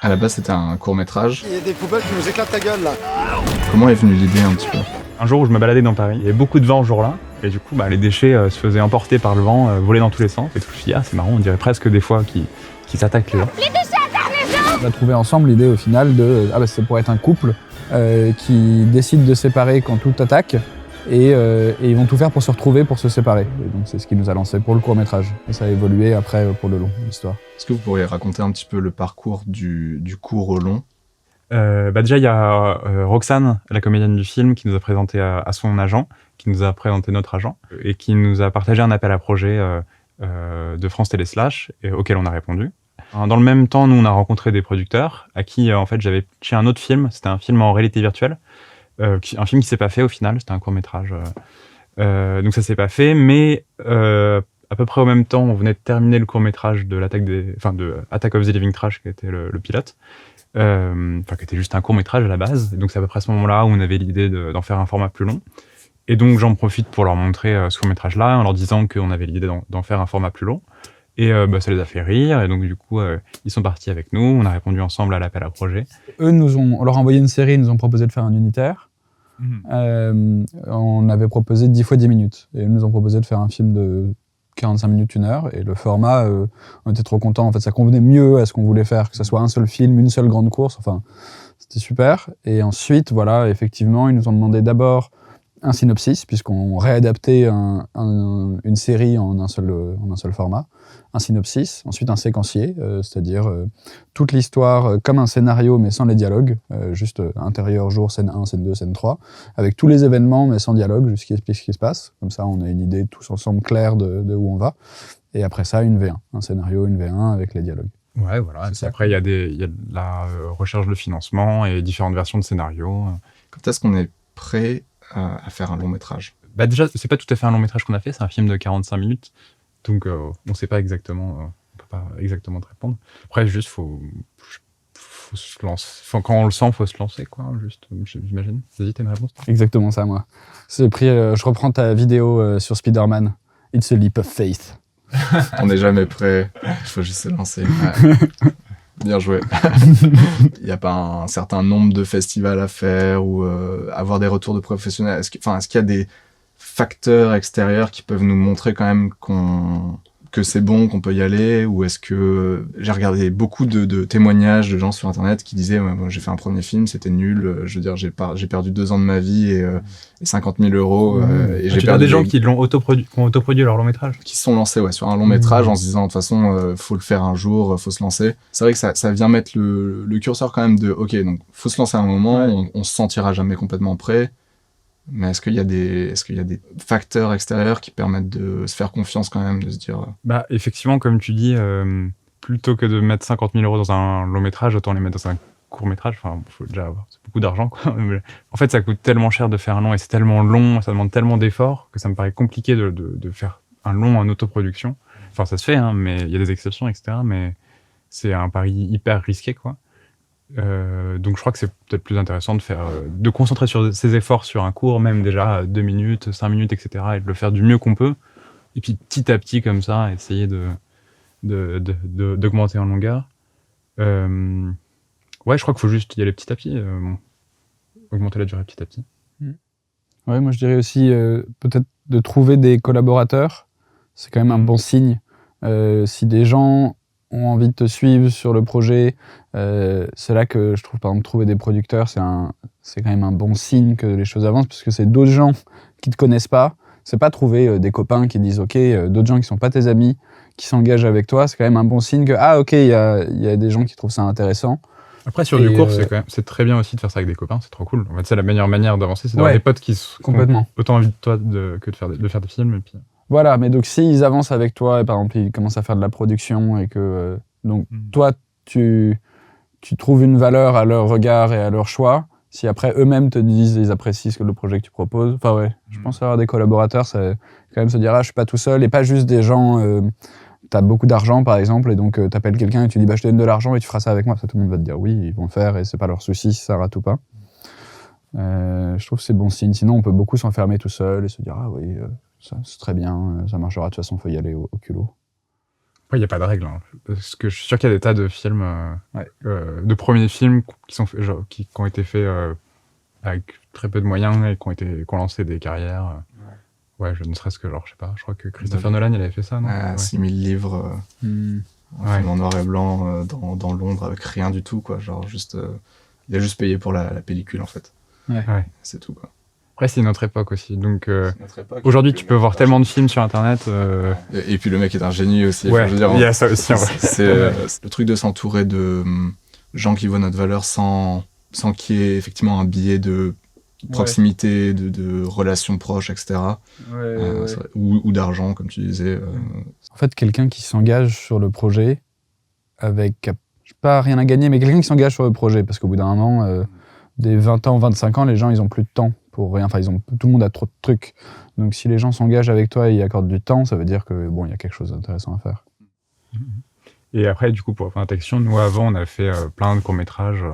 À la base, c'était un court-métrage. Il y a des poubelles qui nous éclatent la gueule, là. Comment est venue l'idée un petit peu? Un jour où je me baladais dans Paris, il y avait beaucoup de vent ce jour-là, et du coup les déchets se faisaient emporter par le vent, voler dans tous les sens. Et tout, je me suis dit, c'est marrant, on dirait presque des fois qu'ils attaquent les gens. Les déchets attaquent les gens. On a trouvé ensemble l'idée au final de ça pourrait être un couple qui décide de se séparer quand tout attaque et ils vont tout faire pour se retrouver, pour se séparer. Et donc c'est ce qui nous a lancé pour le court-métrage. Et ça a évolué après pour le long, l'histoire. Est-ce que vous pourriez raconter un petit peu le parcours du court au long? Déjà, il y a Roxane, la comédienne du film, qui nous a présenté à son agent, qui nous a présenté notre agent, et qui nous a partagé un appel à projet de France Télé Slash, auquel on a répondu. Dans le même temps, nous, on a rencontré des producteurs à qui, en fait, j'avais pitché un autre film. C'était un film en réalité virtuelle, un film qui s'est pas fait au final. C'était un court-métrage. Donc ça s'est pas fait, mais à peu près au même temps, on venait de terminer le court-métrage de Attack of the Living Trash, qui était le pilote. Qui était juste un court-métrage à la base. Et donc c'est à peu près à ce moment-là où on avait l'idée d'en faire un format plus long. Et donc j'en profite pour leur montrer ce court-métrage-là, en leur disant qu'on avait l'idée d'en faire un format plus long. Et ça les a fait rire, et donc du coup ils sont partis avec nous, on a répondu ensemble à l'appel à projet. Eux on leur a envoyé une série, ils nous ont proposé de faire un unitaire. On avait proposé 10 fois 10 minutes, et ils nous ont proposé de faire un film de 45 minutes, 1 heure, et le format, on était trop contents. En fait, ça convenait mieux à ce qu'on voulait faire, que ce soit un seul film, une seule grande course, enfin, c'était super. Et ensuite, voilà, effectivement, ils nous ont demandé d'abord un synopsis, puisqu'on réadaptait une série en un seul format, un synopsis, ensuite un séquencier, c'est-à-dire toute l'histoire comme un scénario, mais sans les dialogues, juste intérieur, jour, scène 1, scène 2, scène 3, avec tous les événements, mais sans dialogue, juste qui explique ce qui se passe. Comme ça, on a une idée tous ensemble claire de où on va. Et après ça, une V1, un scénario, une V1 avec les dialogues. Ouais, voilà. Après, il y a de la recherche de financement et différentes versions de scénarios. Quand est-ce qu'on est prêt à faire un long métrage? Déjà, c'est pas tout à fait un long métrage qu'on a fait, c'est un film de 45 minutes. Donc, on sait pas exactement, on peut pas exactement te répondre. Après, juste, faut se lancer. Enfin, quand on le sent, faut se lancer, quoi. Juste, j'imagine. Vas-y, t'as une réponse? Exactement ça, moi. Je reprends ta vidéo sur Spider-Man. It's a leap of faith. On n'est jamais prêt. Il faut juste se lancer. Bien joué. Il n'y a pas un certain nombre de festivals à faire ou avoir des retours de professionnels. Est-ce qu'il y a des facteurs extérieurs qui peuvent nous montrer quand même que c'est bon, qu'on peut y aller? Ou est-ce que j'ai regardé beaucoup de témoignages de gens sur Internet qui disaient moi, j'ai fait un premier film, c'était nul. Je veux dire, j'ai perdu 2 ans de ma vie et 50 000 euros. Et j'ai perdu des gens qui ont autoproduit leur long métrage, qui se sont lancés sur un long métrage en se disant de toute façon faut le faire un jour, faut se lancer. C'est vrai que ça vient mettre le curseur quand même de ok, donc faut se lancer à un moment. On se sentira jamais complètement prêt. Mais est-ce qu'il y a des facteurs extérieurs qui permettent de se faire confiance quand même, de se dire... Effectivement, comme tu dis, plutôt que de mettre 50 000 euros dans un long métrage, autant les mettre dans un court métrage. Enfin, faut déjà avoir beaucoup d'argent, quoi. En fait, ça coûte tellement cher de faire un long, et c'est tellement long, ça demande tellement d'efforts, que ça me paraît compliqué de faire un long en autoproduction. Enfin, ça se fait, hein, mais il y a des exceptions, etc. Mais c'est un pari hyper risqué, quoi. Donc je crois que c'est peut-être plus intéressant de concentrer ses efforts sur un cours, même déjà 2 minutes, 5 minutes, etc. et de le faire du mieux qu'on peut. Et puis petit à petit, comme ça, essayer d'augmenter en longueur. Ouais, je crois qu'il faut juste y aller petit à petit, augmenter la durée petit à petit. Ouais, moi je dirais aussi peut-être de trouver des collaborateurs. C'est quand même un bon signe. Si des gens ont envie de te suivre sur le projet, c'est là que je trouve, par exemple, trouver des producteurs, c'est quand même un bon signe que les choses avancent, parce que c'est d'autres gens qui te connaissent pas. C'est pas trouver des copains qui disent ok, d'autres gens qui sont pas tes amis, qui s'engagent avec toi. C'est quand même un bon signe que ok, il y a des gens qui trouvent ça intéressant. Après, sur du court, c'est très bien aussi de faire ça avec des copains, c'est trop cool. En fait, c'est la meilleure manière d'avancer, c'est d'avoir des potes qui ont autant envie de toi que de faire des films. Et puis... Voilà, mais donc s'ils avancent avec toi, et par exemple, ils commencent à faire de la production, et que toi, tu trouves une valeur à leur regard et à leur choix, si après eux-mêmes te disent, ils apprécient le projet que tu proposes, je pense avoir des collaborateurs, c'est quand même se dire, je suis pas tout seul, et pas juste des gens, t'as beaucoup d'argent par exemple, et donc t'appelles quelqu'un et tu dis, je te donne de l'argent et tu feras ça avec moi, ça, tout le monde va te dire oui, ils vont le faire, et c'est pas leur souci si ça rate ou pas. Je trouve que c'est bon signe, sinon on peut beaucoup s'enfermer tout seul et se dire, oui, ça, c'est très bien, ça marchera, de toute façon, il faut y aller au culot. Après, il n'y a pas de règle. Hein. Parce que je suis sûr qu'il y a des tas de films, de premiers films qui ont été faits avec très peu de moyens et qui ont lancé des carrières. Ouais, ne serait-ce que, je sais pas, je crois que Christopher Nolan, il avait fait ça, non? 6000 livres, un film en noir et blanc dans Londres avec rien du tout, quoi. Genre, juste, il a juste payé pour la pellicule, en fait. Ouais. C'est tout, quoi. Après, c'est une autre époque aussi. Donc, aujourd'hui, tu peux voir tellement de films sur Internet. Et puis, le mec est un génie aussi. Ouais, enfin, je veux dire, il y a ça aussi, en vrai. C'est le truc de s'entourer de gens qui voient notre valeur sans qu'il y ait effectivement un biais de proximité, de relations proches, etc. Ou d'argent, comme tu disais. En fait, quelqu'un qui s'engage sur le projet avec, pas rien à gagner, mais quelqu'un qui s'engage sur le projet, parce qu'au bout d'un moment, des 20 ans, 25 ans, les gens, ils ont plus de temps pour rien. Enfin, tout le monde a trop de trucs. Donc, si les gens s'engagent avec toi et y accordent du temps, ça veut dire que il y a quelque chose d'intéressant à faire. Et après, du coup, pour faire Action, nous, avant, on a fait plein de courts-métrages,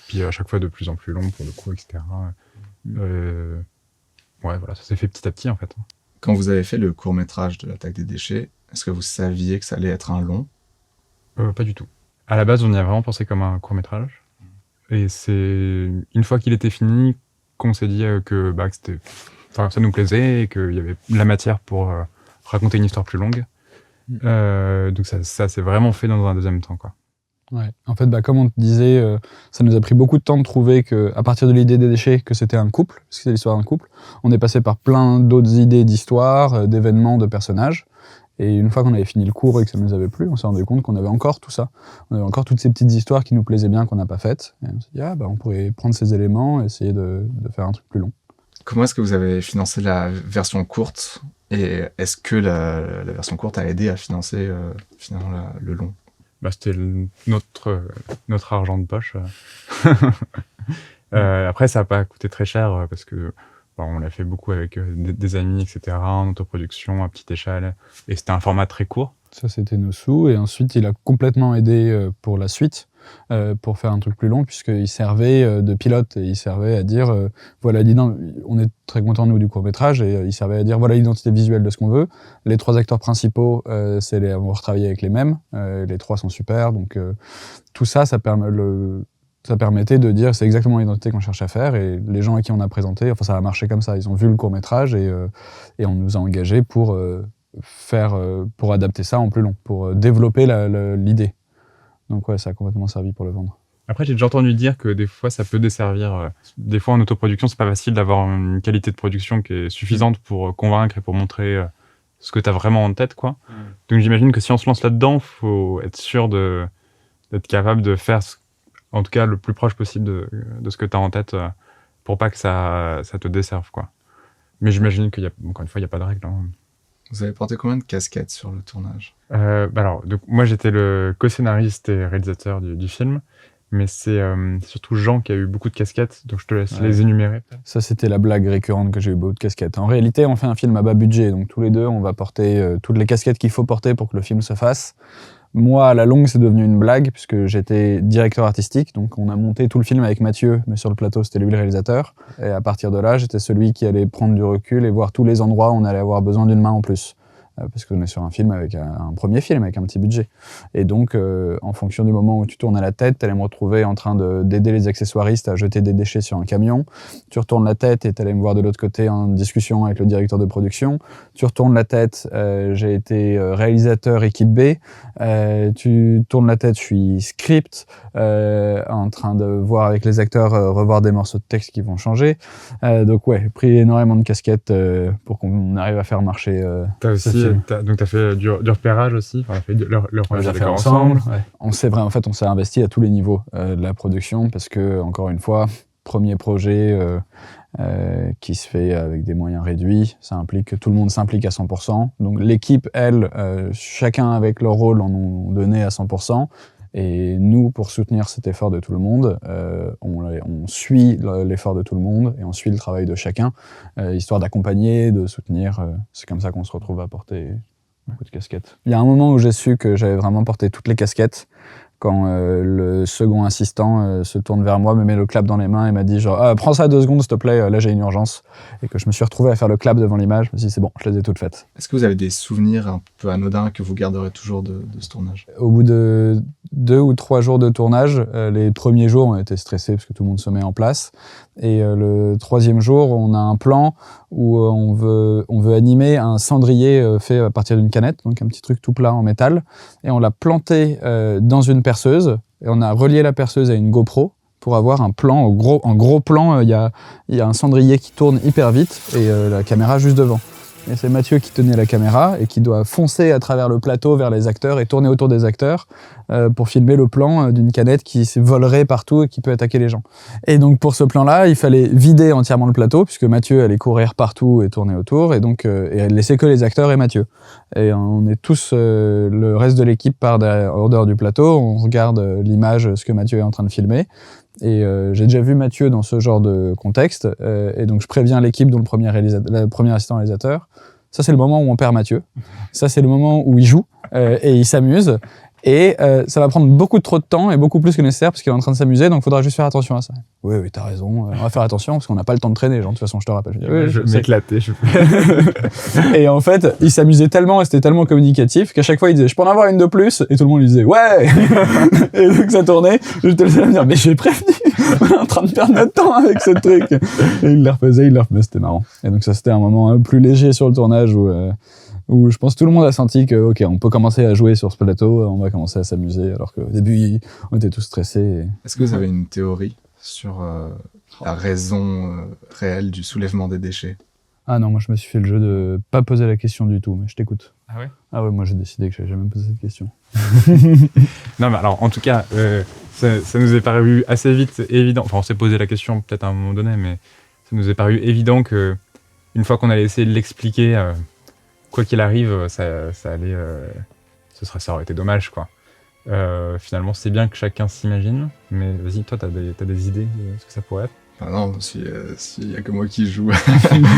puis à chaque fois de plus en plus longs, pour le coup, etc. Voilà, ça s'est fait petit à petit, en fait. Quand vous avez fait le court-métrage de l'Attaque des déchets, est-ce que vous saviez que ça allait être un long ? Pas du tout. À la base, on y a vraiment pensé comme un court-métrage. Et c'est une fois qu'il était fini qu'on s'est dit que ça nous plaisait et qu'il y avait la matière pour raconter une histoire plus longue. Donc ça s'est vraiment fait dans un deuxième temps, quoi. Ouais. En fait, comme on te disait, ça nous a pris beaucoup de temps de trouver qu'à partir de l'idée des déchets, que c'était un couple, parce que c'est l'histoire d'un couple. On est passé par plein d'autres idées d'histoires, d'événements, de personnages. Et une fois qu'on avait fini le cours et que ça nous avait plu, on s'est rendu compte qu'on avait encore tout ça. On avait encore toutes ces petites histoires qui nous plaisaient bien, qu'on n'a pas faites. Et on s'est dit, on pourrait prendre ces éléments et essayer de faire un truc plus long. Comment est-ce que vous avez financé la version courte ? Et est-ce que la version courte a aidé à financer finalement le long ? C'était notre argent de poche. Après, ça n'a pas coûté très cher parce que on l'a fait beaucoup avec des amis, etc., en autoproduction, à petite échelle. Et c'était un format très court. Ça, c'était nos sous. Et ensuite, il a complètement aidé pour la suite, pour faire un truc plus long, puisqu'il servait de pilote. Et il servait à dire, on est très contents, nous, du court-métrage. Et il servait à dire, voilà l'identité visuelle de ce qu'on veut. Les 3 acteurs principaux, on va retravailler avec les mêmes. Les 3 sont super. Donc, tout ça, ça permettait de dire c'est exactement l'identité qu'on cherche à faire, et les gens à qui on a présenté, ça a marché comme ça. Ils ont vu le court-métrage et on nous a engagés pour adapter ça en plus long, pour développer l'idée. Donc ça a complètement servi pour le vendre. Après, j'ai déjà entendu dire que des fois, ça peut desservir. Des fois, en autoproduction, c'est pas facile d'avoir une qualité de production qui est suffisante pour convaincre et pour montrer ce que tu as vraiment en tête, quoi. Donc j'imagine que si on se lance là-dedans, faut être sûr d'être capable de faire en tout cas le plus proche possible de ce que tu as en tête pour pas que ça te desserve, quoi. Mais j'imagine encore une fois, il n'y a pas de règle. Hein. Vous avez porté combien de casquettes sur le tournage ? Donc, moi, j'étais le co-scénariste et réalisateur du film, mais c'est surtout Jean qui a eu beaucoup de casquettes, donc je te laisse les énumérer. Ça, c'était la blague récurrente que j'ai eu beaucoup de casquettes. En réalité, on fait un film à bas budget, donc tous les deux, on va porter toutes les casquettes qu'il faut porter pour que le film se fasse. Moi, à la longue, c'est devenu une blague, puisque j'étais directeur artistique, donc on a monté tout le film avec Mathieu, mais sur le plateau, c'était lui le réalisateur. Et à partir de là, j'étais celui qui allait prendre du recul et voir tous les endroits où on allait avoir besoin d'une main en plus. Parce qu'on est sur un film avec un premier film, avec un petit budget. Et donc, en fonction du moment où tu tournes à la tête, tu allais me retrouver en train d'aider les accessoiristes à jeter des déchets sur un camion. Tu retournes la tête et tu allais me voir de l'autre côté en discussion avec le directeur de production. Tu retournes la tête, j'ai été réalisateur équipe B. Tu tournes la tête, je suis script, en train de voir avec les acteurs, revoir des morceaux de texte qui vont changer. Donc j'ai pris énormément de casquettes pour qu'on arrive à faire marcher donc t'as fait du repérage aussi, on a fait le repérage fait ensemble. Ouais. On s'est investi à tous les niveaux de la production, parce que, encore une fois, premier projet qui se fait avec des moyens réduits, ça implique que tout le monde s'implique à 100%. Donc l'équipe, chacun avec leur rôle, en ont donné à 100%. Et nous, pour soutenir cet effort de tout le monde, on suit l'effort de tout le monde et on suit le travail de chacun, histoire d'accompagner, de soutenir. C'est comme ça qu'on se retrouve à porter beaucoup de casquettes. Il y a un moment où j'ai su que j'avais vraiment porté toutes les casquettes, quand le second assistant se tourne vers moi, me met le clap dans les mains et m'a dit genre « Prends ça 2 secondes s'il te plaît, là j'ai une urgence ». Et que je me suis retrouvé à faire le clap devant l'image. Je me suis dit « C'est bon, je les ai toutes faites ». Est-ce que vous avez des souvenirs un peu anodins que vous garderez toujours de ce tournage? Au bout de 2 ou 3 jours de tournage, les premiers jours, on était stressés parce que tout le monde se met en place. Et le 3e jour, on a un plan où on veut animer un cendrier fait à partir d'une canette, donc un petit truc tout plat en métal. Et on l'a planté dans une perceuse. Et on a relié la perceuse à une GoPro pour avoir un plan, en gros plan, il y a un cendrier qui tourne hyper vite et la caméra juste devant. Et c'est Mathieu qui tenait la caméra et qui doit foncer à travers le plateau vers les acteurs et tourner autour des acteurs pour filmer le plan d'une canette qui volerait partout et qui peut attaquer les gens. Et donc pour ce plan-là, il fallait vider entièrement le plateau puisque Mathieu allait courir partout et tourner autour et donc et laisser que les acteurs et Mathieu. Et on est tous, le reste de l'équipe part hors dehors du plateau, on regarde l'image, ce que Mathieu est en train de filmer. Et j'ai déjà vu Mathieu dans ce genre de contexte, et donc je préviens l'équipe dont le premier assistant réalisateur. Ça, c'est le moment où on perd Mathieu. Ça, c'est le moment où il joue et il s'amuse. Et ça va prendre beaucoup trop de temps et beaucoup plus que nécessaire parce qu'il est en train de s'amuser, donc il faudra juste faire attention à ça. Oui, t'as raison, on va faire attention parce qu'on n'a pas le temps de traîner, genre, de toute façon, je te rappelle. Je m'éclatais. Et en fait, il s'amusait tellement et c'était tellement communicatif qu'à chaque fois, il disait « Je peux en avoir une de plus ?» et tout le monde lui disait « Ouais !» Et donc ça tournait, j'étais le seul à me dire « Mais j'ai prévenu, on est en train de perdre notre temps avec ce truc !» Et il le refaisait, c'était marrant. Et donc ça, c'était un moment un peu plus léger sur le tournage où je pense que tout le monde a senti que ok, on peut commencer à jouer sur ce plateau, on va commencer à s'amuser, alors qu'au début, on était tous stressés. Est-ce que vous avez une théorie sur la raison réelle du soulèvement des déchets? Ah non, moi je me suis fait le jeu de pas poser la question du tout, mais je t'écoute. Ah ouais? Ah ouais, moi j'ai décidé que j'allais jamais poser cette question. Non mais alors en tout cas, ça nous est paru assez vite évident, enfin on s'est posé la question peut-être à un moment donné, mais ça nous est paru évident que une fois qu'on allait essayer de l'expliquer, quoi qu'il arrive, ça allait, ça aurait été dommage, quoi. Finalement, c'est bien que chacun s'imagine, mais vas-y, toi, t'as des idées de ce que ça pourrait être? Ah non, s'il y a que moi qui joue.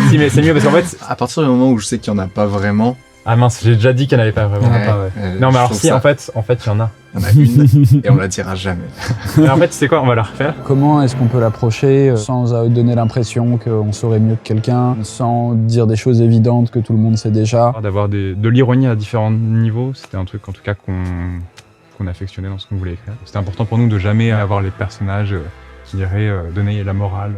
Si, mais c'est mieux parce qu'en fait, à partir du moment où je sais qu'il y en a pas vraiment. ah mince, j'ai déjà dit qu'il n'y en avait pas vraiment. Non, mais alors si, en fait, il y en a. Il y en a une et on la dira jamais. Mais en fait, tu sais quoi, on va la refaire. Comment est-ce qu'on peut l'approcher sans donner l'impression qu'on saurait mieux que quelqu'un, sans dire des choses évidentes que tout le monde sait déjà? D'avoir de l'ironie à différents niveaux, c'était un truc en tout cas qu'on affectionnait dans ce qu'on voulait écrire. C'était important pour nous de jamais avoir les personnages qui iraient donner la morale.